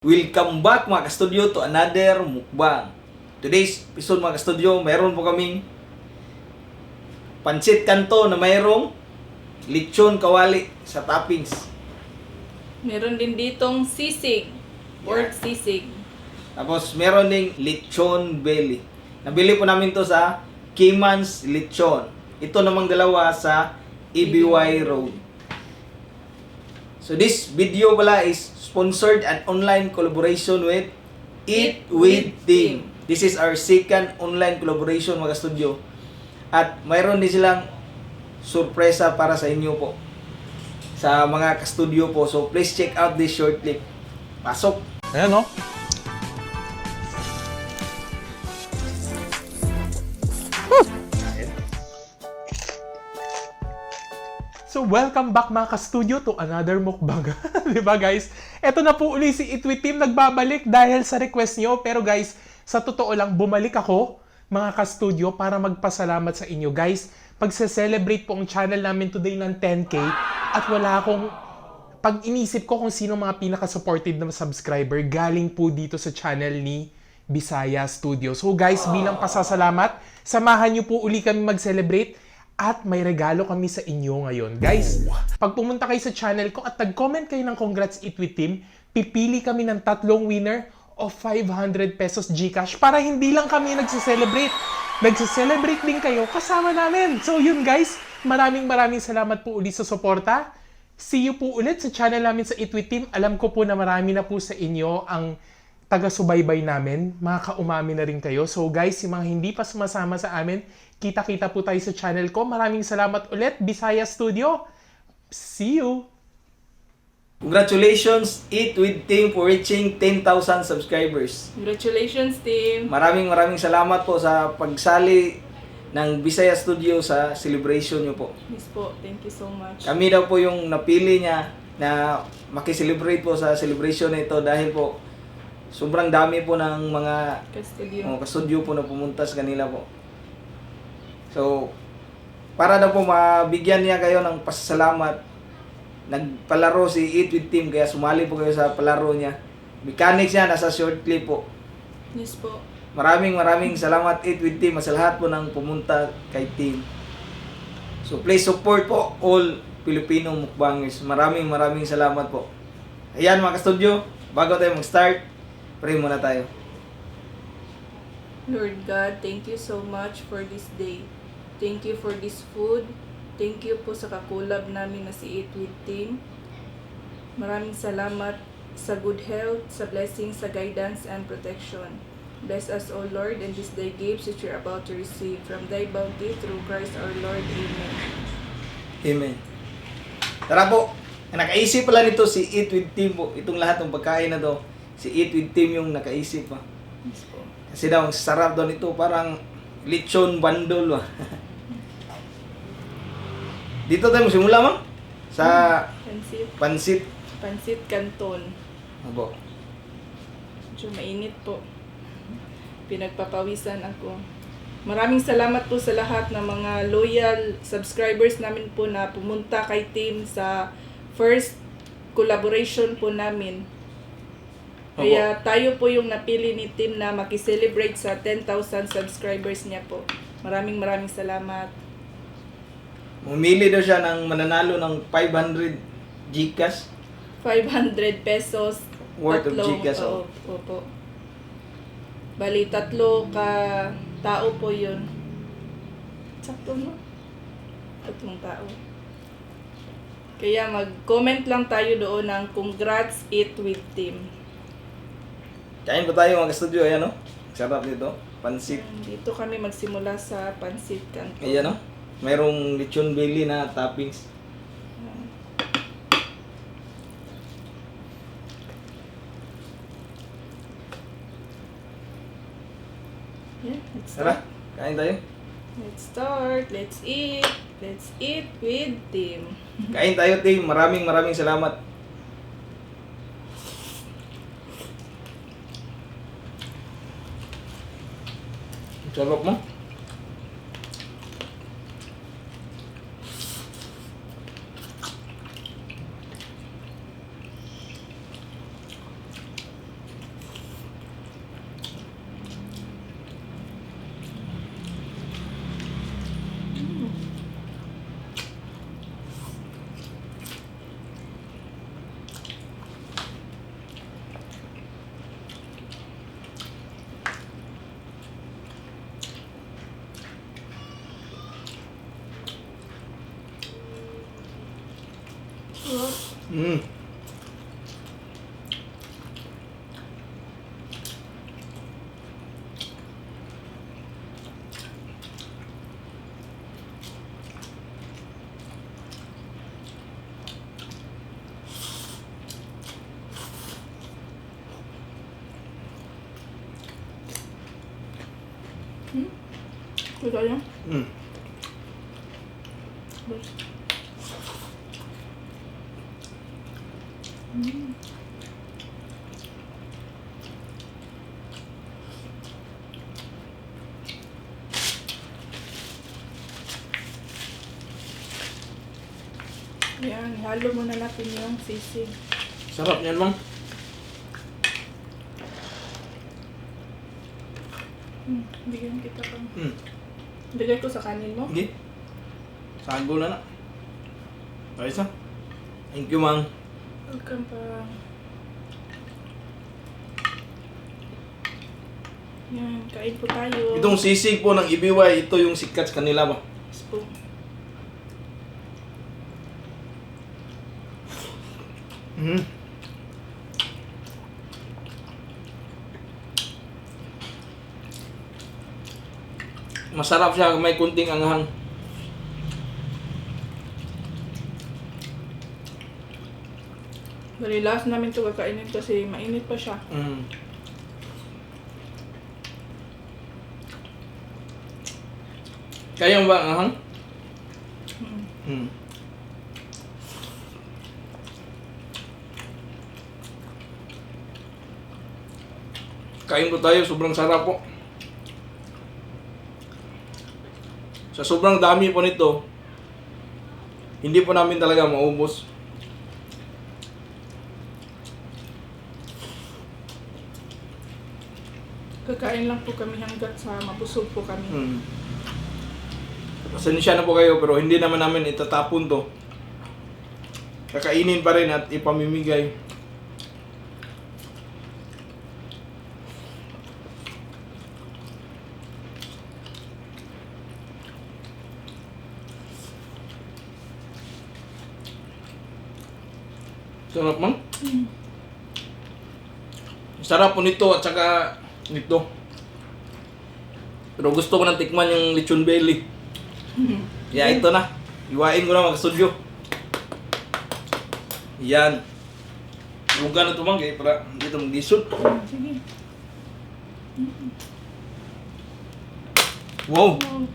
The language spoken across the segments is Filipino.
Welcome back mga ka-studio to another mukbang. Today's episode mga ka-studio, mayroon po kaming pancit kanto na mayroong lechon kawali sa toppings. Meron din ditong sisig, pork Yan. sisig. Tapos meron ding lechon belly. Nabili po namin to sa Kiman's Lechon. Ito namang dalawa sa EBY Road. So this video pala is sponsored and online collaboration with Eat with Team. This is our second online collaboration mga studio. At mayroon din silang sorpresa para sa inyo po. Sa mga ka-studio po. So please check out this short clip. Pasok! Ayan, no? So, welcome back mga ka-studio to another mukbang. Diba guys? Ito na po uli si Eat with Team nagbabalik dahil sa request nyo. Pero guys, sa totoo lang, bumalik ako mga ka-studio para magpasalamat sa inyo. Guys, pagse-celebrate po ang channel namin today ng 10K at wala akong pag inisip ko kung sino mga pinaka-supportive na subscriber, galing po dito sa channel ni Bisaya Studio. So guys, bilang pasasalamat, samahan niyo po uli kami mag-celebrate at may regalo kami sa inyo ngayon. Guys, pag pumunta kayo sa channel ko at nag-comment kayo ng Congrats Eat with Team, pipili kami ng 3 winner of 500 pesos GCash para hindi lang kami nagse-celebrate. Nagse-celebrate din kayo kasama namin. So yun guys, maraming salamat po uli sa suporta. See you po ulit sa channel namin sa Eat with Team. Alam ko po na marami na po sa inyo ang taga-subaybay namin. Makaka-umami na rin kayo. So guys, yung mga hindi pa sumasama sa amin, kita-kita po tayo sa channel ko. Maraming salamat ulit, Bisaya Studio. See you! Congratulations Eat with Team for reaching 10,000 subscribers. Congratulations, team! Maraming salamat po sa pagsali ng Bisaya Studio sa celebration nyo po. Yes po, thank you so much. Kami daw po yung napili niya na makiselebrate po sa celebration na ito dahil po sobrang dami po ng mga Ka-studio. ka-studio po na pumunta sa kanila po. So, para daw po mabigyan niya kayo ng pasasalamat, nagpalaro si Eat with Team kaya sumali po kayo sa palaro niya. Mechanics niya, nasa short clip po. Yes po. Maraming salamat Eat with Team sa lahat po ng pumunta kay Team. So please support po all Filipino mukbangers. Maraming salamat po. Ayan mga ka-studio, bago tayo mag-start, pray muna tayo. Lord God, thank you so much for this day. Thank you for this food. Thank you po sa kakulab namin na si Eat with Team. Maraming salamat sa good health, sa blessings, sa guidance and protection. Bless us, O Lord, and this day gifts which we are about to receive from Thy bounty through Christ our Lord. Amen. Amen. Tara po, nakaisip pala nito si Eat with Team po. Itong lahat ng pagkain na to, si Eat with Team yung nakaisip pa. Yes po. Kasi daw, ang sarap daw nito, parang lechon bandol. Dito tayo magsimula, ma'am? Sa Pansit. pansit. Pansit Canton. Abo. Medyo mainit po. Pinagpapawisan ako. Maraming salamat po sa lahat ng mga loyal subscribers namin po na pumunta kay Team sa first collaboration po namin. Kaya tayo po yung napili ni Team na makiselebrate sa 10,000 subscribers niya po. Maraming salamat. Umili daw siya ng mananalo ng 500 GCash 500 pesos. worth of GCash. Oo, opo. Bali, 3 ka tao po yun. Sakto no? 3 tao. Kaya mag-comment lang tayo doon ng Congrats Eat with Team. Kain pa tayo mga studio, ayan o. Sarap nito. Pansit. Dito kami magsimula sa Pansit Canton. Ayan o. Mayroong lechon belly na toppings. Yeah, let's Tara, start. kain tayo. Let's start. Let's eat. Let's eat with Team. Kain tayo, team. Maraming salamat. Sarap mo. Mm. Gusto niyo? Mm. Yan, halo muna natin yung sisig. Sarap niyan, Mang. Bigyan kita pang. Mm. Bigay ko sa kanin mo. Sige. Sago na na. Ayos na. Thank you, Mang. Welcome pa. Yan, kain po tayo. Itong sisig po ng Ibiway, ito yung sikat sa kanila ba? Spoon. Mm. Masarap siya, may kunting anghang. Bali, last namin ito kakainin kasi mainit pa siya. Mm. Kaya ba ang anghang? Mm. Mm. Kain po tayo, sobrang sarap po. Sa sobrang dami po nito, hindi po namin talaga maubos. Kakain lang po kami hanggat sa mabusog po kami. Hmm. Pasensya na po kayo pero hindi naman namin itatapon to. Kakainin pa rin at ipamimigay. Sarap, Mang. Sarap po nito at saka nito. Pero gusto ko nang tikman yung lechon belly. Yeah, ito na. Iwain ko na mga studio. Yan. Lugan na ito, Mang, kaya para dito mag-disot. Sige. Wow! Wow.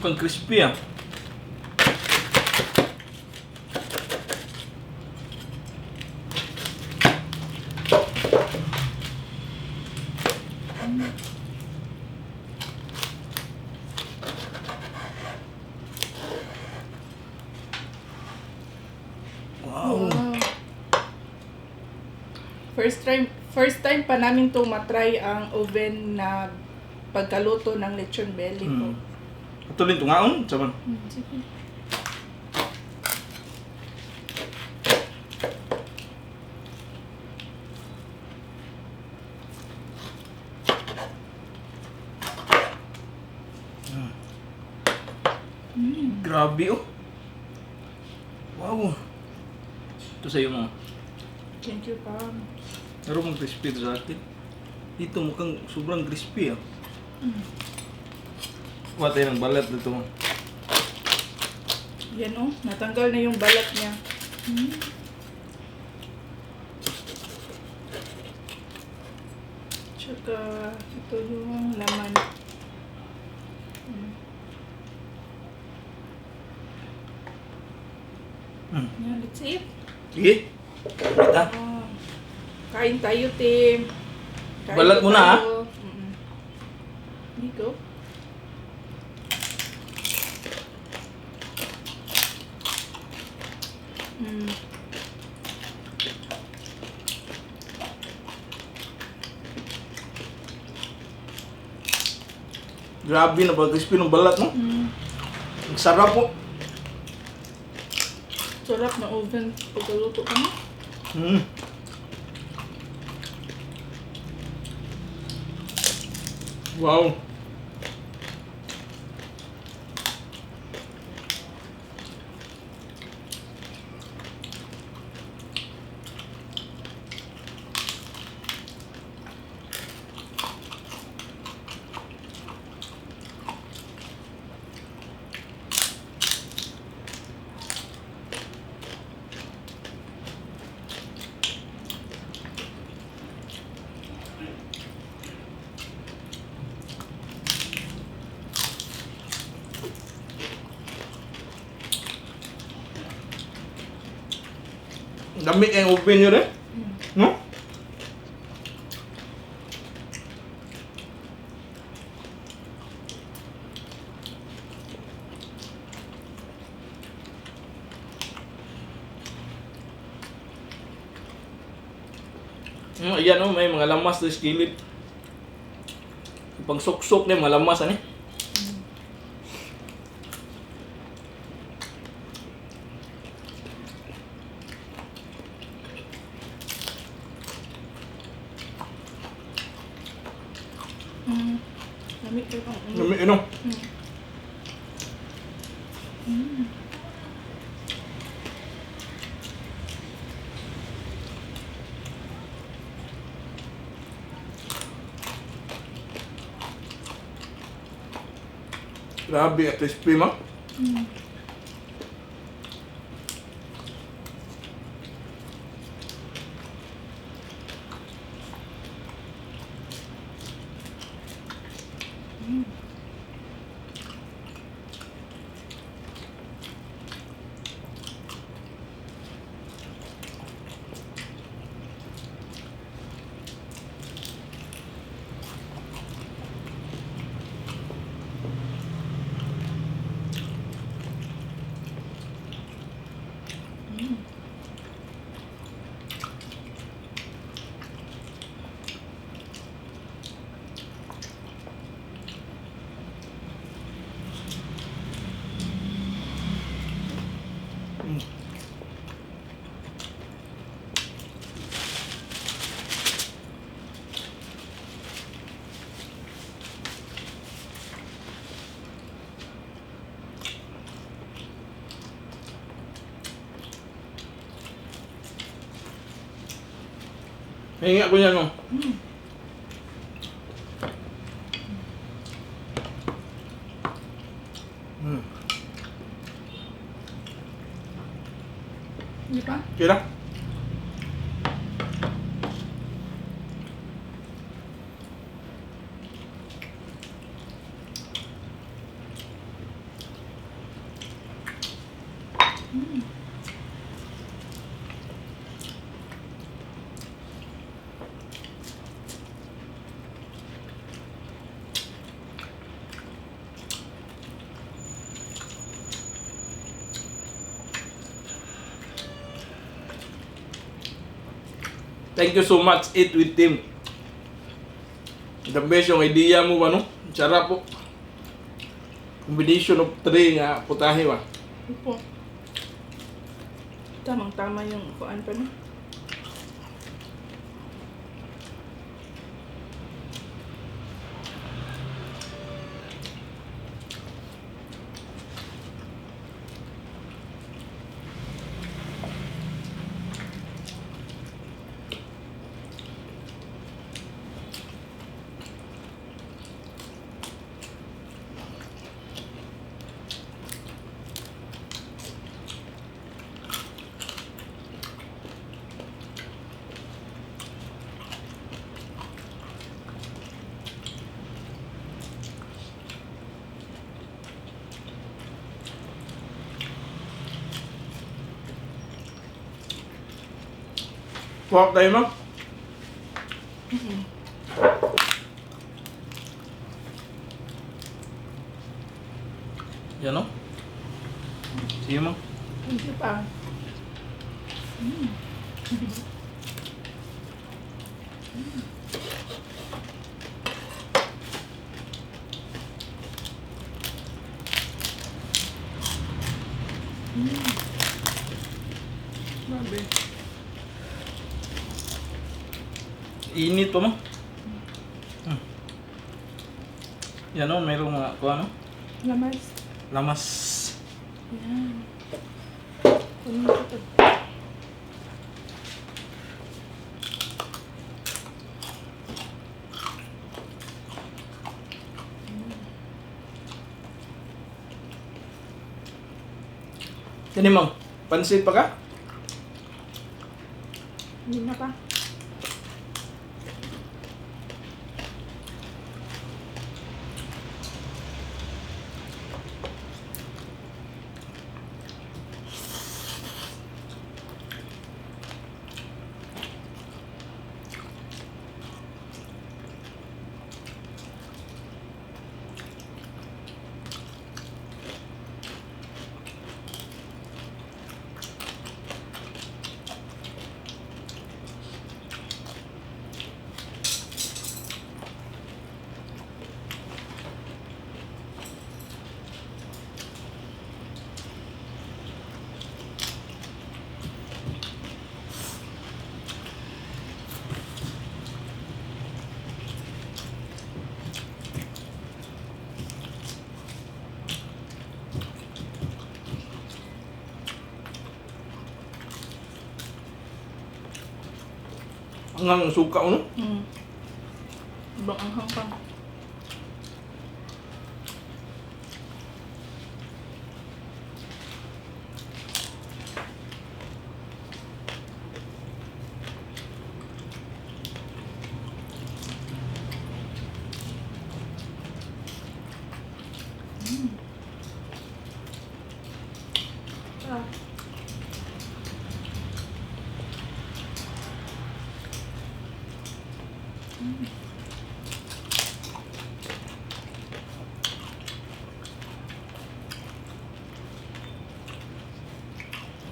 Pang crispy ah. Wow! Wow. First time pa namin to matry ang oven na pagkaluto ng lechon belly po. Ito rin tungaon, saban. Sige. Grabe oh. Wow. Ito sa'yo mo. Thank you, Pam. Pero mong crispy ito sa atin. Dito mukhang sobrang crispy ah. Kuha tayo ng balat dito. Yan oh, natanggal na yung balat niya. Tsaka ito yung laman. Yan, let's eat. Sige. Kita. Ah, kain tayo, Tim. Kain Balat po mo na, tayo. Dito. Grabe na crispy ng balat no. Ang sarap po. Sarap na oven. Pagkaluto ka na. Wow. Dami kayong open nyo rin. No? Ayan may mga lamas sa skillet. Pang suksok niya, mga lamas ani. Lamig kayo pang Dami ano? Grabe at crispy ma. Hingi ako niya no. Di ba? Kira? Thank you so much, Eat with Tim. The best yung idea mo ano? Sarap po. Combination of 3 nga putahe ba? Opo. Tamang-tama yung kuan pa no? Puwak tayo no? Yan no? Sige mo. Hindi pa. Grabe. Init pa mo. Yan no, mayroong mga kuha no? Lamas. Lamas. Yan. Kunin ko to. Yan mo, pansit pa ka? Hindi na pa. Ang suka, ano? Ibang anghang pa. Ah.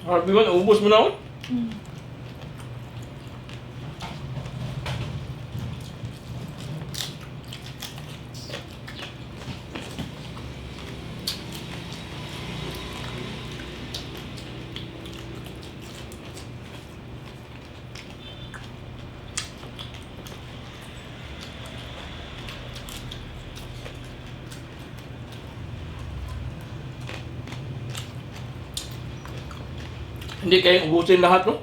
Harbi ko, naubos mo na ako. Hindi kayang ubusin lahat, no?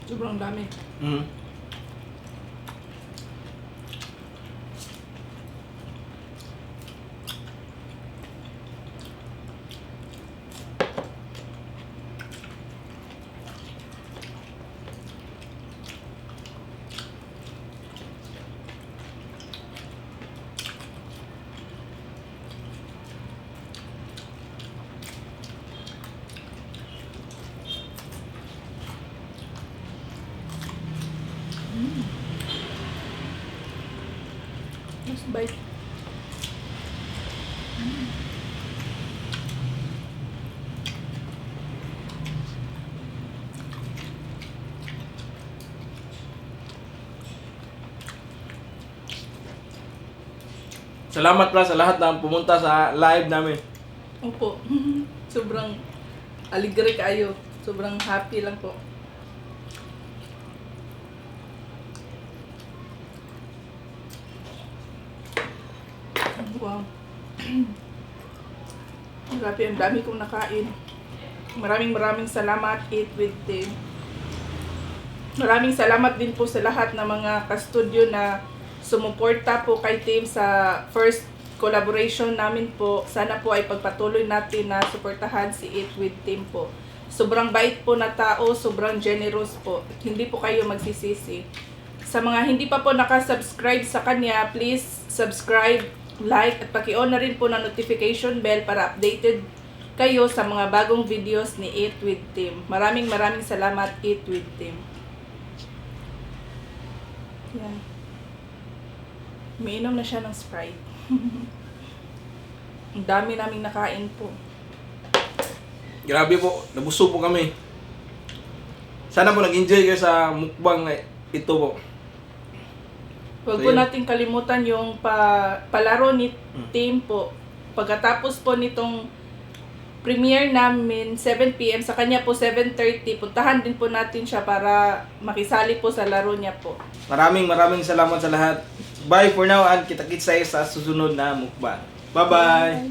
Sobrang dami. Mm. Last bite. Salamat pala sa lahat na pumunta sa live namin. Opo. Sobrang aligre kayo. Sobrang happy lang po. Wow. Grabe, ang dami kong nakain. Maraming salamat, Eat with Tim. Maraming salamat din po sa lahat ng mga ka-studio na sumuporta po kay Tim sa first collaboration namin po. Sana po ay pagpatuloy natin na suportahan si Eat with Tim po. Sobrang bait po na tao, sobrang generous po. Hindi po kayo magsisisi. Sa mga hindi pa po nakasubscribe sa kanya, please subscribe, like, at paki-on na rin po ng notification bell para updated kayo sa mga bagong videos ni Eat with Tim. Maraming salamat, Eat with Tim. Yan. Umiinom na siya ng Sprite. Ang dami naming nakain po. Grabe po, nabusog po kami. Sana po nag-enjoy kayo sa mukbang na ito po. Huwag So, po yun. natin kalimutan yung palaro ni Tim po. Pagkatapos po nitong premiere namin, 7 p.m. Sa kanya po, 7:30. Puntahan din po natin siya para makisali po sa laro niya po. Maraming salamat sa lahat. Bye for now and kita-kits tayo sa susunod na mukbang. Bye-bye!